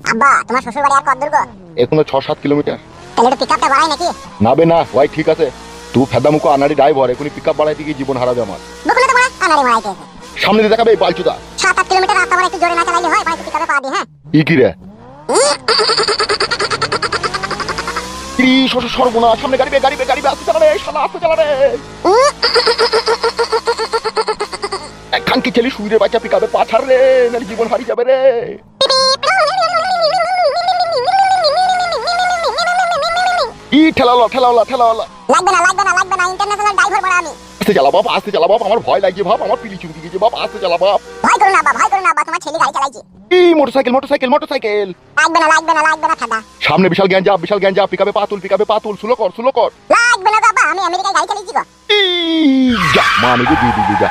আব্বা তোমার শ্বশুর বাড়ি আর কত দূর গো? এখনো 6-7 কিলোমিটার। তাহলে একটু পিকআপটা বাড়াই নাকি? না বে না, ওই ঠিক আছে। তুই ফেদামুকো আনাড়ি ড্রাইভার, এখনই পিকআপ বাড়াইতে গিয়ে জীবন হারাবে আমার। বকুলে তো মারা আনারে মারাইতে আছে। সামনে দিয়ে দেখাবে এই বালচুদা। 7-8 কিলোমিটার রাস্তা বড় একটু জোরে না চালাইলে হয়, ভাই পিকআপে পা দি। হ্যাঁ ই কি রে কি সর্বনা, সামনে গাড়ি আসতে চালা রে, শালা আসতে চালা রে। একখান কি ছেলে শুইরে বাচ্চা পিকআপে পা ছাড় রে, নাহলে জীবন হারিয়ে যাবে রে। ই ঠেলাওলা লাগবে না ইন্টারন্যাশনাল ড্রাইভার বড় আমি। আস্তে চালা বাপ, আমার ভয় লাগছে বাপ, আমার পিলি চুমকি গেছে বাপ, আস্তে চালা বাপ। ভয় করো না আব্বা, তোমার ছেলে গাড়ি চালাইছে। ই মোটরসাইকেল লাগবে না ফাদা। সামনে বিশাল গ্যাঞ্জা, পিকআপে পা তুল, স্লো কর। লাগবে না বাবা, আমি আমেরিকায় গাড়ি চালাইছি গো। ই যা মা, আমি দিয়ে দিবি যা।